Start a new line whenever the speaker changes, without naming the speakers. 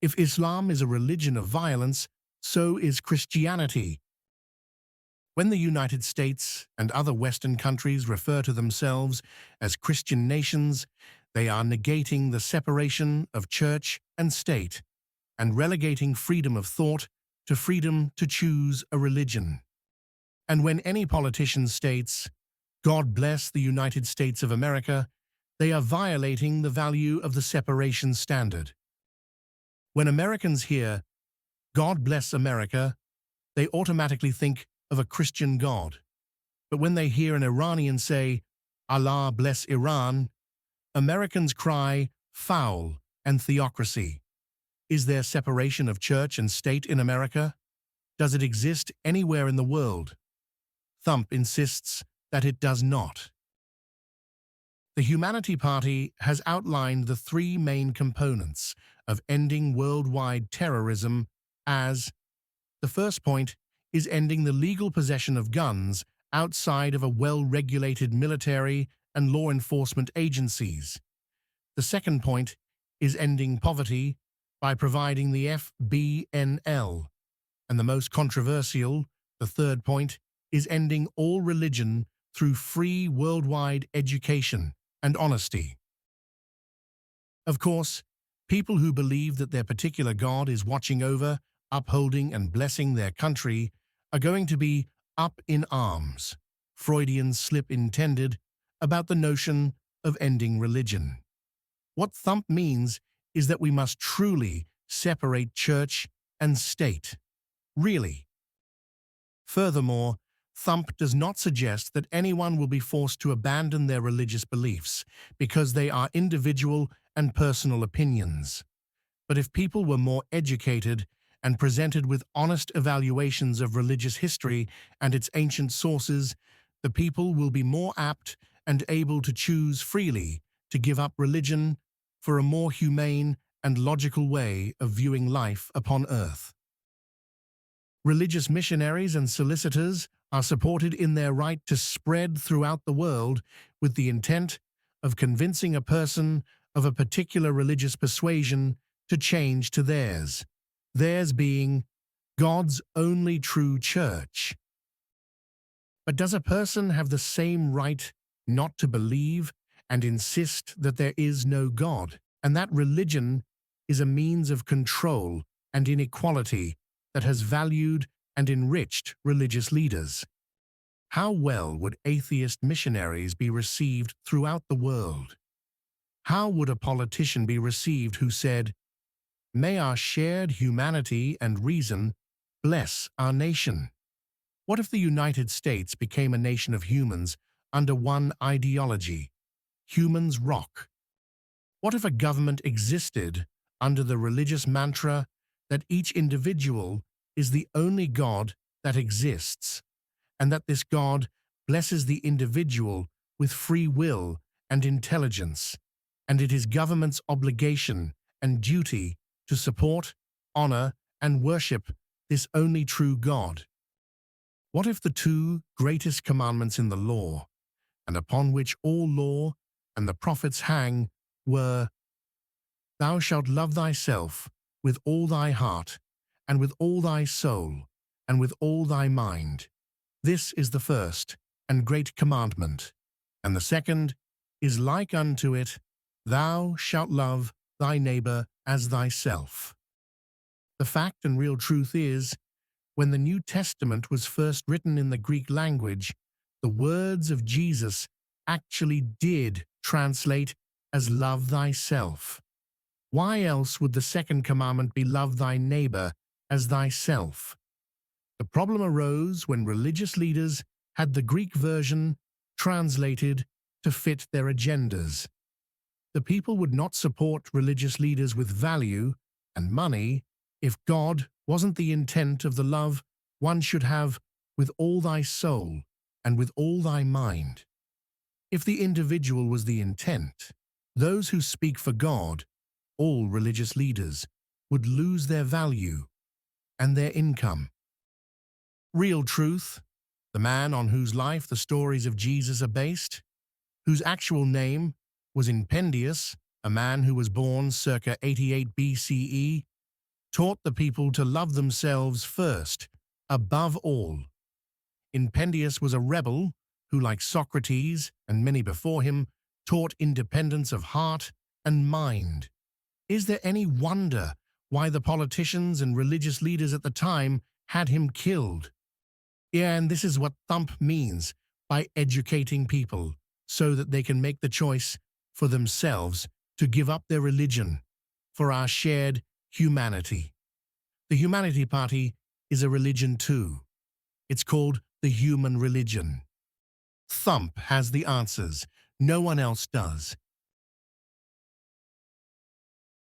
If Islam is a religion of violence, so is Christianity. When the United States and other Western countries refer to themselves as Christian nations, they are negating the separation of church and state and relegating freedom of thought to freedom to choose a religion. And when any politician states, "God bless the United States of America," they are violating the value of the separation standard. When Americans hear, "God bless America," they automatically think of a Christian God. But when they hear an Iranian say, "Allah bless Iran," Americans cry foul and theocracy. Is there separation of church and state in America? Does it exist anywhere in the world? THumP insists that it does not. The Humanity Party has outlined the three main components of ending worldwide terrorism as: the first point is ending the legal possession of guns outside of a well-regulated military and law enforcement agencies. The second point is ending poverty by providing the FBNL. And the most controversial, the third point, is ending all religion through free worldwide education and honesty. Of course, people who believe that their particular God is watching over, upholding and blessing their country are going to be up in arms, Freudian slip intended, about the notion of ending religion. What THumP means is that we must truly separate church and state. Really. Furthermore, THumP does not suggest that anyone will be forced to abandon their religious beliefs because they are individual and personal opinions. But if people were more educated and presented with honest evaluations of religious history and its ancient sources, the people will be more apt and able to choose freely to give up religion for a more humane and logical way of viewing life upon earth. Religious missionaries and solicitors are supported in their right to spread throughout the world with the intent of convincing a person of a particular religious persuasion to change to theirs being God's only true church. But does a person have the same right not to believe and insist that there is no God, and that religion is a means of control and inequality that has valued and enriched religious leaders? How well would atheist missionaries be received throughout the world? How would a politician be received who said, "May our shared humanity and reason bless our nation"? What if the United States became a nation of humans under one ideology? Humans rock. What if a government existed under the religious mantra that each individual is the only God that exists, and that this God blesses the individual with free will and intelligence, and it is government's obligation and duty to support, honor, and worship this only true God? What if the two greatest commandments in the law, and upon which all law and the prophets hang, were, "Thou shalt love thyself with all thy heart, and with all thy soul, and with all thy mind. This is the first and great commandment. And the second is like unto it, Thou shalt love thy neighbor as thyself." The fact and real truth is, when the New Testament was first written in the Greek language, the words of Jesus actually did translate as "love thyself." Why else would the second commandment be "love thy neighbor as thyself"? The problem arose when religious leaders had the Greek version translated to fit their agendas. The people would not support religious leaders with value and money if God wasn't the intent of the love one should have with all thy soul and with all thy mind. If the individual was the intent, those who speak for God, all religious leaders, would lose their value and their income. Real truth, the man on whose life the stories of Jesus are based, whose actual name was Impendius, a man who was born circa 88 BCE, taught the people to love themselves first, above all. Impendius was a rebel who, like Socrates and many before him, taught independence of heart and mind. Is there any wonder why the politicians and religious leaders at the time had him killed? Yeah, and this is what THumP means by educating people so that they can make the choice for themselves to give up their religion for our shared humanity. The Humanity Party is a religion too. It's called the human religion. THumP has the answers. No one else does.